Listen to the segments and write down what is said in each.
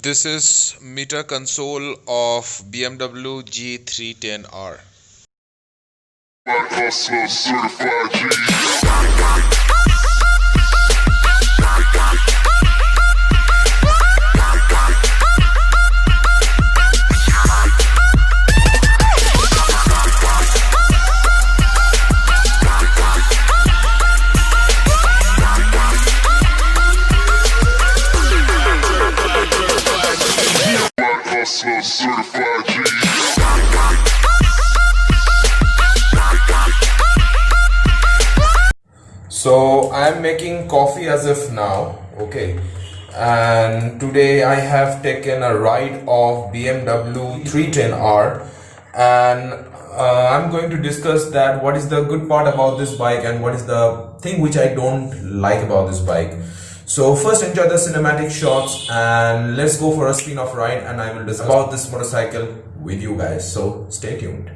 This is meter console of BMW G310R. Black hustler, certified G. Black hustler, certified G. So I am making coffee as of now, okay, and today I have taken a ride of BMW 310R, and I'm going to discuss that what is the good part about this bike and what is the thing which I don't like about this bike. So first enjoy the cinematic shots and let's go for a spin-off ride, and I will discuss about this motorcycle with you guys, so stay tuned.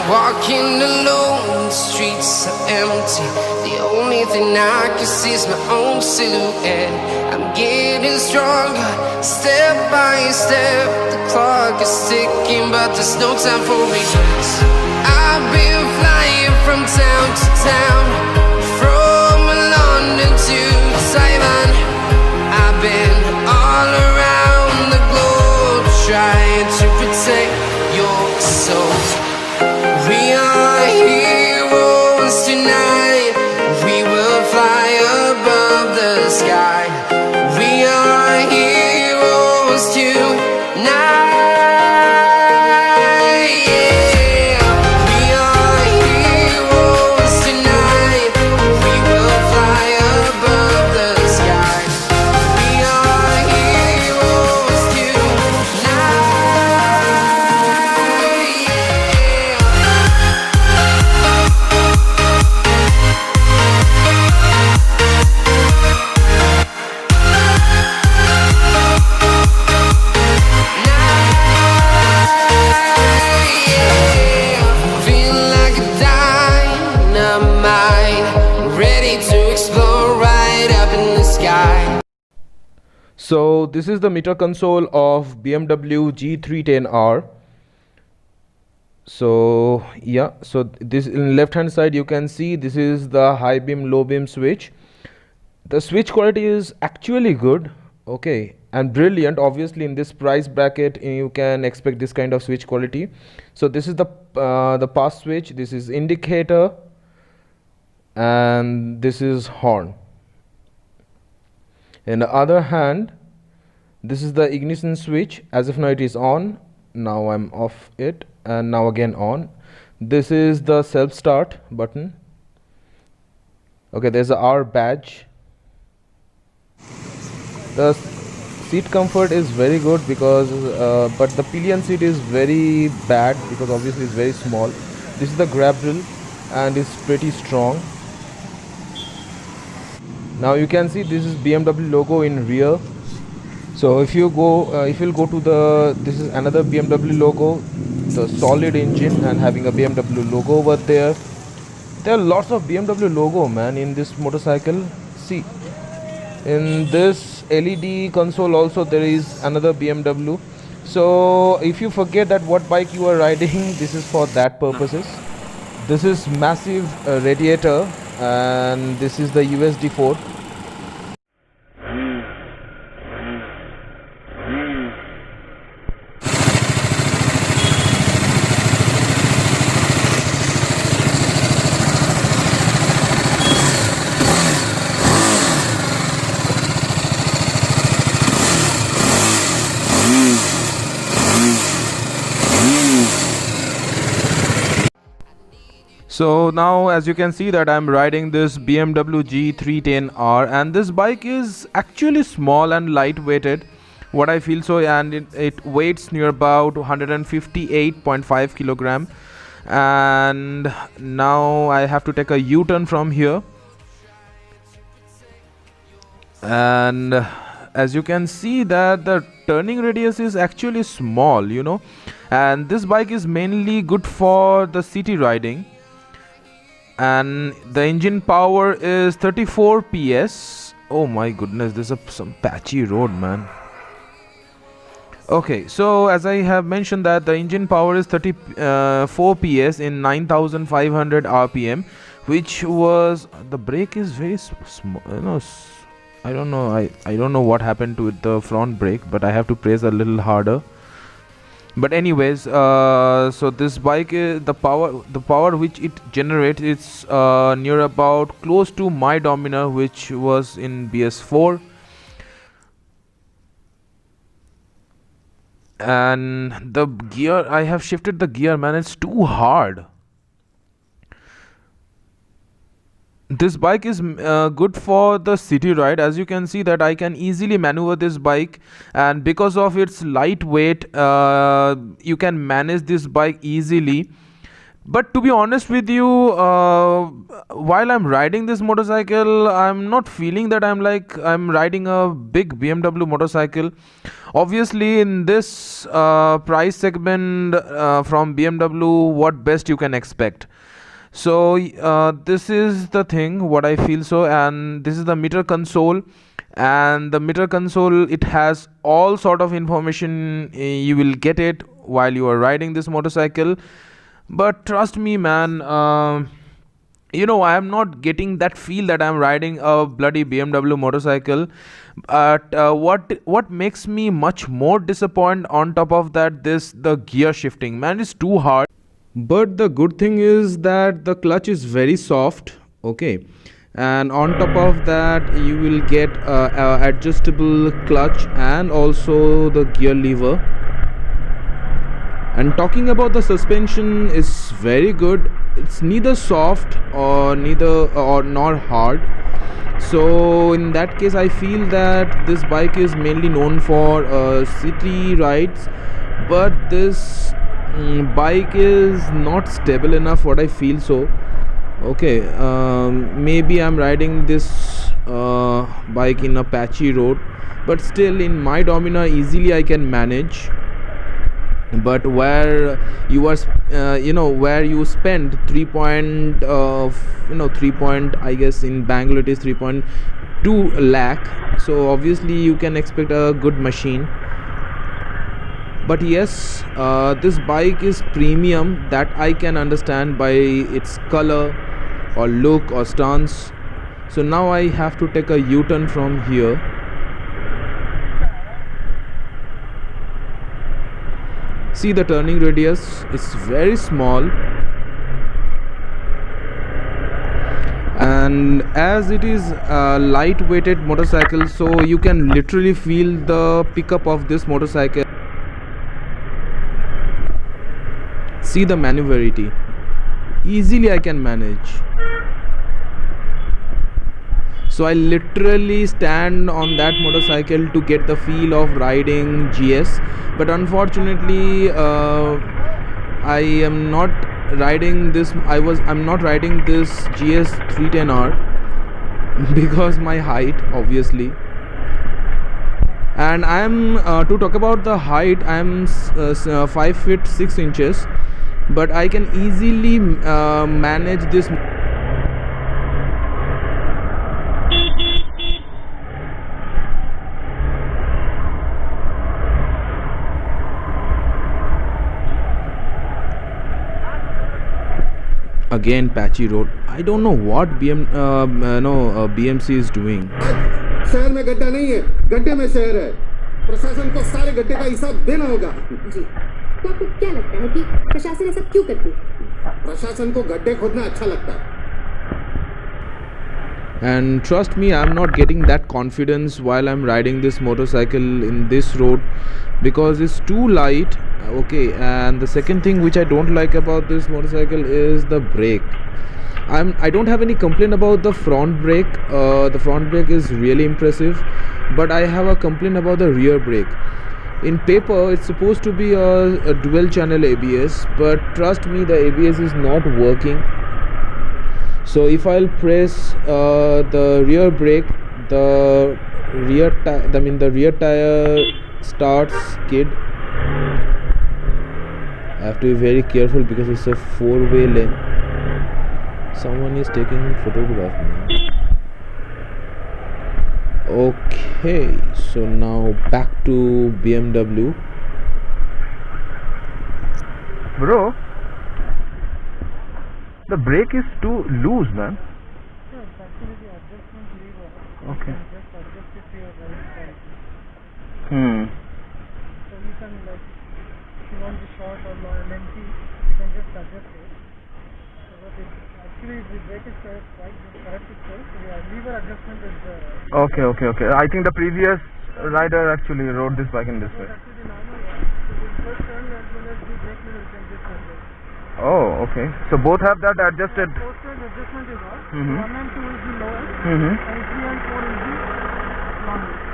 Walking alone, the streets are empty. The only thing I can see is my own silhouette. I'm getting stronger, step by step. The clock is ticking, but there's no time for regrets. I've been flying from town to town, from London to Taiwan. I've been all around the globe, trying to protect your soul. We are heroes tonight. We will fly above the sky. We are heroes tonight. Yeah. We are heroes tonight. We will fly above the sky. We are heroes tonight. So this is the meter console of BMW G310R. So yeah, so this in left hand side you can see this is the high beam low beam switch. The switch quality is actually good, okay, and brilliant. Obviously in this price bracket you can expect this kind of switch quality. So this is the pass switch, this is indicator, and this is horn. In the other hand, this is the ignition switch. As of now it is on, now I'm off it, and now again on. This is the self start button, okay, there's a R badge. The seat comfort is very good because but the pillion seat is very bad because obviously it's very small. This is the grab rail and it's pretty strong. Now you can see this is BMW logo in rear. So if you go if you'll go to the, this is another BMW logo, the solid engine and having a BMW logo over there. There are lots of BMW logo, man, in this motorcycle. See, in this LED console also there is another BMW. So if you forget that what bike you are riding, this is for that purposes. This is massive radiator, and this is the USD 4. So now as you can see that I'm riding this BMW G310R, and this bike is actually small and lightweighted, what I feel so, and it weighs near about 158.5 kilogram. And now I have to take a U-turn from here, and as you can see that the turning radius is actually small, you know, and this bike is mainly good for the city riding. and the engine power is 34 PS. Oh my goodness, this is some patchy road, man. Okay, so as I have mentioned that the engine power is 34 PS in 9500 RPM, which was, the brake is very small, I don't know, I don't know what happened to the front brake, but I have to press a little harder. But anyways, so this bike is the power which it generates, it's near about close to my Dominar, which was in BS4. And the gear, I have shifted the gear, man, it's too hard. This bike is good for the city ride. As you can see that I can easily maneuver this bike, and because of its lightweight, you can manage this bike easily. But to be honest with you, while I'm riding this motorcycle, I'm not feeling that I'm riding a big BMW motorcycle. Obviously in this price segment from BMW, what best you can expect. So this is the thing what I feel. So, and this is the meter console, and the meter console, it has all sort of information. You will get it while you are riding this motorcycle. But trust me, man, I am not getting that feel that I'm riding a bloody BMW motorcycle. But what makes me much more disappointed on top of that, the gear shifting, man, is too hard. But the good thing is that the clutch is very soft, okay, and on top of that you will get adjustable clutch and also the gear lever. And talking about the suspension, is very good. It's neither soft or nor hard. So in that case, I feel that this bike is mainly known for city rides, but this bike is not stable enough, what I feel. So okay, maybe I'm riding this bike in a patchy road, but still in my Dominar easily I can manage. But where you are where you spend 3 point I guess in Bangalore it is 3.2 lakh, so obviously you can expect a good machine. But yes, this bike is premium, that I can understand by its color or look or stance. So now I have to take a U-turn from here. See the turning radius, it's very small, and as it is a light-weighted motorcycle, so you can literally feel the pickup of this motorcycle. See the maneuverability, easily I can manage. So I literally stand on that motorcycle to get the feel of riding GS, but unfortunately I am not riding this. I'm not riding this GS 310R because my height, obviously. And I'm to talk about the height, I'm 5 feet 6 inches, but I can easily manage this. Again patchy road. I don't know what BMC is doing. शहर में गड्ढा नहीं है, गड्ढे में शहर है। प्रशासन को सारे गड्ढे का हिसाब देना होगा। जी, तो आपको क्या लगता है कि प्रशासन ऐसा क्यों करती है? प्रशासन को गड्ढे खोदना अच्छा लगता है। And trust me, I'm not getting that confidence while I'm riding this motorcycle in this road because it's too light. Okay, and the second thing which I don't like about this motorcycle is the brake. I don't have any complaint about the front brake. The front brake is really impressive, but I have a complaint about the rear brake. In paper it's supposed to be a dual channel ABS, but trust me, the ABS is not working. So if I'll press the rear brake, the rear tire starts skid. I have to be very careful because it's a 4-way lane. Someone is taking photograph now. Okay, so now back to BMW. Bro, the brake is too loose, man. Okay. So you can, like, if you want the short or lengthy, you can just adjust it. So but actually the brake is quite correct itself. So the lever adjustment is Okay. I think the previous rider actually rode this bike in this way. actually the normal one. So the first turn as well as the brake lever you can just adjust. Oh, okay. So both have that adjusted. First turn adjustment is off. Mhm. 1 and 2 is the lowest, Mm-hmm. and 3 and 4 is the longest.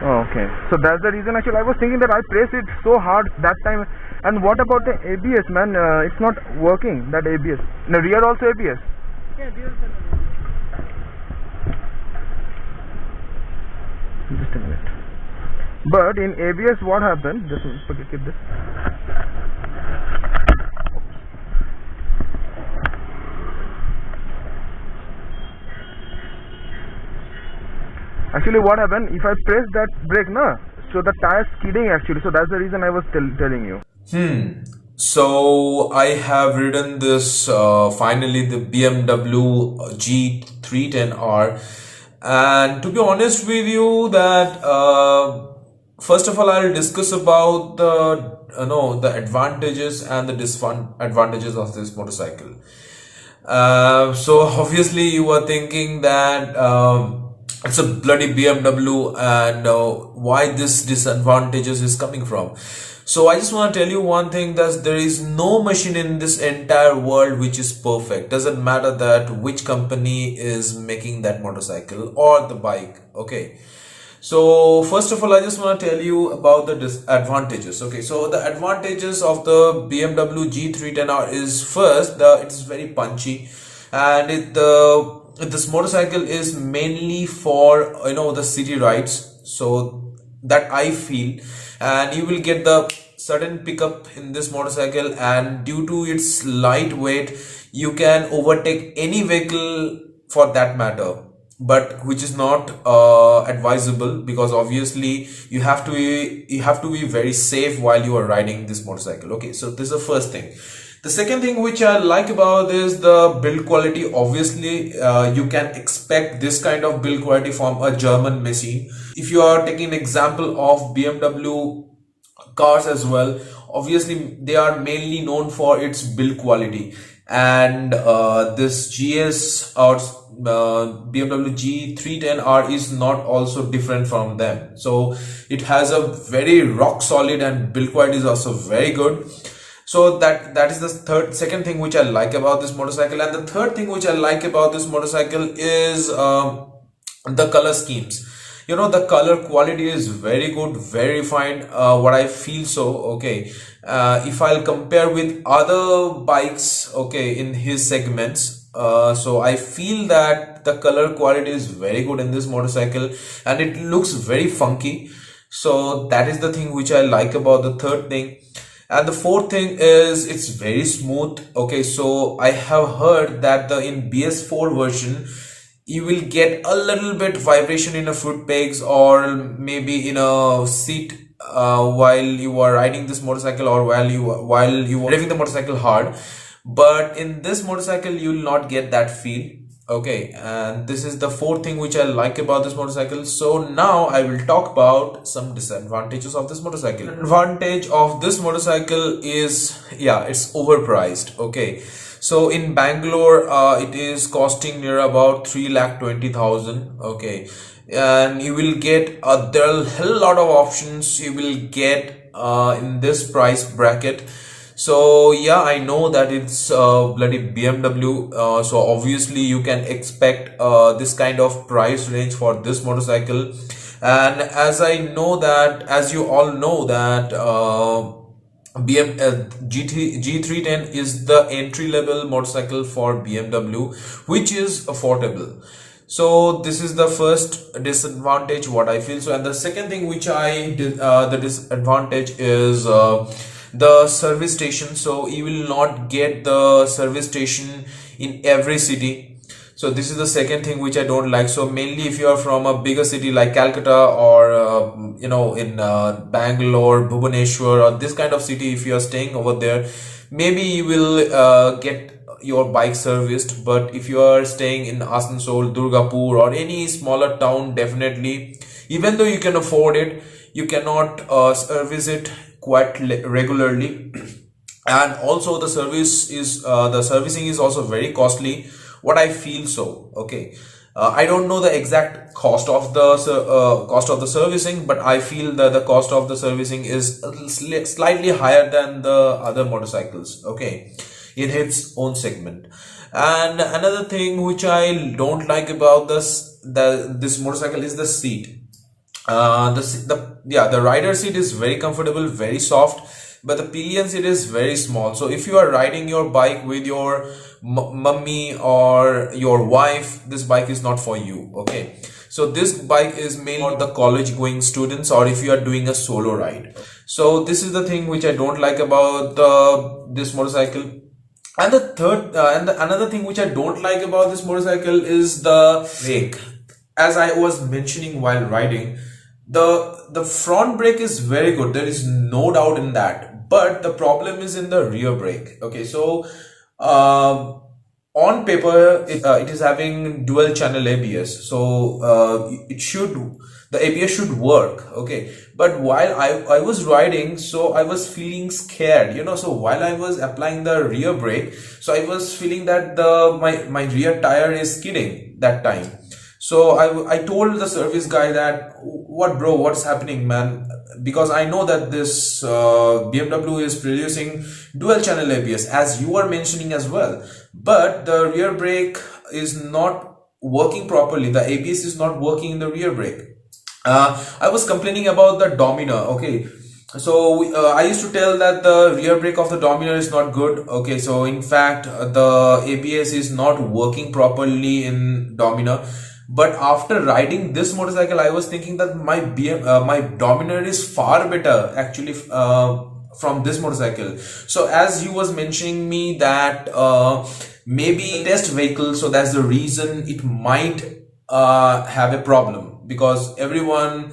Oh, okay. So that's the reason actually I was thinking that I pressed it so hard that time. And what about the ABS, man? It's not working, that ABS. In the rear also ABS. Yeah, dual channel. Just a minute. But in ABS what happened? Just keep this. Actually what happened, if I press that brake na, so the tire skidding actually, so that's the reason I was telling you. So I have ridden this finally the BMW G310R, and to be honest with you that first of all I'll discuss about the advantages and the disadvantages of this motorcycle. So obviously you are thinking that it's a bloody BMW, and why this disadvantages is coming from. So I just want to tell you one thing, that there is no machine in this entire world which is perfect. Doesn't matter that which company is making that motorcycle or the bike. Okay. So first of all, I just want to tell you about the disadvantages. Okay, so the advantages of the BMW G310R is first, it's very punchy, and this motorcycle is mainly for the city rides. So that I feel, and you will get the sudden pickup in this motorcycle, and due to its lightweight, you can overtake any vehicle for that matter, but which is not advisable, because obviously you have to be very safe while you are riding this motorcycle. Okay, so this is the first thing. The second thing which I like about is the build quality. Obviously you can expect this kind of build quality from a German machine. If you are taking an example of BMW cars as well, obviously they are mainly known for its build quality, and this GS or BMW G310R is not also different from them. So it has a very rock solid, and build quality is also very good. So that is the second thing which I like about this motorcycle. And the third thing which I like about this motorcycle is the color schemes. The color quality is very good, very refined, what I feel. So okay, if I'll compare with other bikes, okay, in his segments, so I feel that the color quality is very good in this motorcycle, and it looks very funky. So that is the thing which I like about the third thing. And the fourth thing is it's very smooth. Okay, so I have heard that in BS4 version you will get a little bit vibration in a foot pegs, or maybe in a seat while you are riding this motorcycle, or while you are driving the motorcycle hard. But in this motorcycle you will not get that feel. Okay, and this is the fourth thing which I like about this motorcycle. So now I will talk about some disadvantages of this motorcycle. Advantage of this motorcycle is, yeah, it's overpriced. Okay, so in Bangalore it is costing near about 3,20,000. Okay, and you will get there are a hell lot of options you will get in this price bracket. So yeah, I know that it's bloody BMW, so obviously you can expect this kind of price range for this motorcycle. And as you all know that G310 is the entry level motorcycle for BMW, which is affordable. So this is the first disadvantage what I feel. So, and the second thing which the disadvantage is the service station. So you will not get the service station in every city. So this is the second thing which I don't like. So mainly if you are from a bigger city like Calcutta or in Bangalore, Bhubaneswar, or this kind of city, if you are staying over there, maybe you will get your bike serviced. But if you are staying in Asansol, Durgapur, or any smaller town, definitely, even though you can afford it, you cannot service it quite regularly. And also the servicing is also very costly, what I feel. So okay, I don't know the exact cost of the servicing, but I feel that the cost of the servicing is slightly higher than the other motorcycles, okay, in its own segment. And another thing which I don't like about this motorcycle is the seat. The rider seat is very comfortable, very soft, but the pillion seat is very small. So if you are riding your bike with your mummy or your wife, this bike is not for you, okay. So this bike is mainly for the college going students, or if you are doing a solo ride. So this is the thing which I don't like about this motorcycle. And the third another thing which I don't like about this motorcycle is the brake. As I was mentioning while riding, the front brake is very good, there is no doubt in that, but the problem is in the rear brake, okay. So on paper it is having dual channel ABS, so the ABS should work, okay. But while I was riding, so I was feeling scared, so while I was applying the rear brake, so I was feeling that my rear tire is skidding that time. So I told the service guy that, what's happening, man? Because I know that this BMW is producing dual channel ABS, as you are mentioning as well, but the rear brake is not working properly. The ABS is not working in the rear brake. I was complaining about the Dominar, okay. So I used to tell that the rear brake of the Dominar is not good, okay. So in fact the ABS is not working properly in Dominar. But after riding this motorcycle, I was thinking that my Dominar is far better actually from this motorcycle. So as you was mentioning me that maybe test vehicle, so that's the reason it might have a problem, because everyone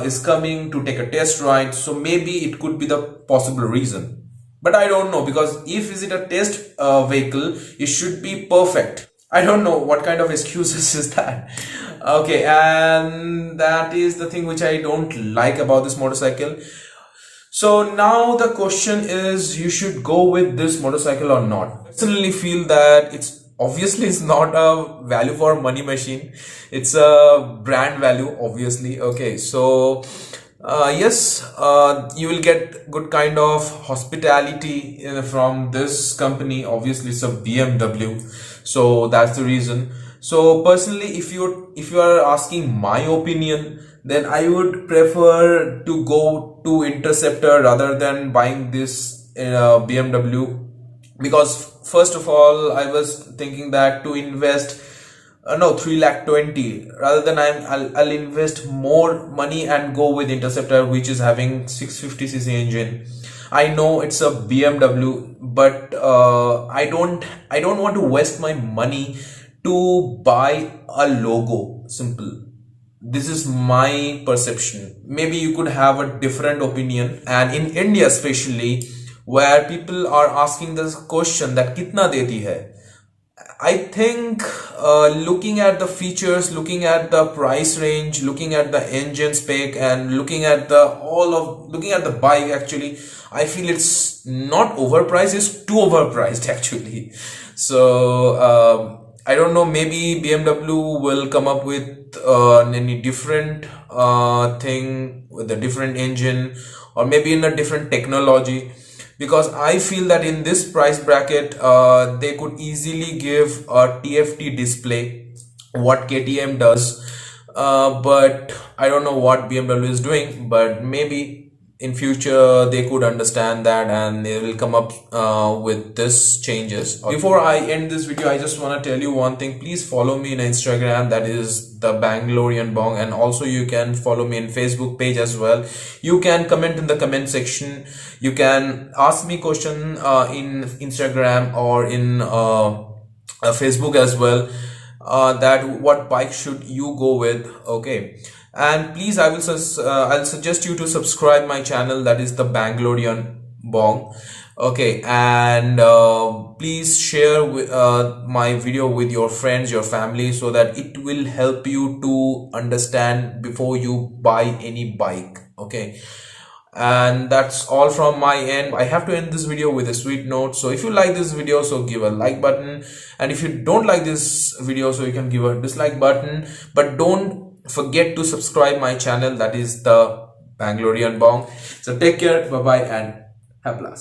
is coming to take a test ride. So maybe it could be the possible reason, but I don't know, because if is it a test vehicle, it should be perfect. I don't know what kind of excuses is that, okay. And that is the thing which I don't like about this motorcycle. So now the question is, you should go with this motorcycle or not? I personally feel that it's not a value for money machine, it's a brand value, obviously, okay. So yes, you will get good kind of hospitality from this company. Obviously it's a BMW, so that's the reason. So personally, if you are asking my opinion, then I would prefer to go to Interceptor rather than buying this BMW, because first of all I was thinking that to invest 3,20,000, rather than I'll invest more money and go with Interceptor, which is having 650cc engine. I know it's a BMW, but I don't want to waste my money to buy a logo. Simple. This is my perception. Maybe you could have a different opinion. And in India especially, where people are asking this question that kitna deti hai, I think looking at the features, looking at the price range, looking at the engine spec, and looking at the bike, actually I feel it's not overpriced, it's too overpriced actually. So I don't know, maybe BMW will come up with any different thing with a different engine, or maybe in a different technology, because I feel that in this price bracket they could easily give a TFT display, what KTM does, but I don't know what BMW is doing. But maybe in future they could understand that and they will come up with this changes. Before I end this video, I just want to tell you one thing. Please follow me on Instagram, that is the Bangalorean Bong, and also you can follow me in Facebook page as well. You can comment in the comment section, you can ask me question in Instagram or in Facebook as well, that what bike should you go with. Okay, and please, I'll suggest you to subscribe my channel, that is the Bangalorean Bong. Okay, and please share my video with your friends, your family, so that it will help you to understand before you buy any bike. Okay, and that's all from my end. I have to end this video with a sweet note. So if you like this video, so give a like button, and if you don't like this video, so you can give a dislike button, but don't forget to subscribe my channel, that is the Bangalorean Bong. So take care, bye bye, and have blast.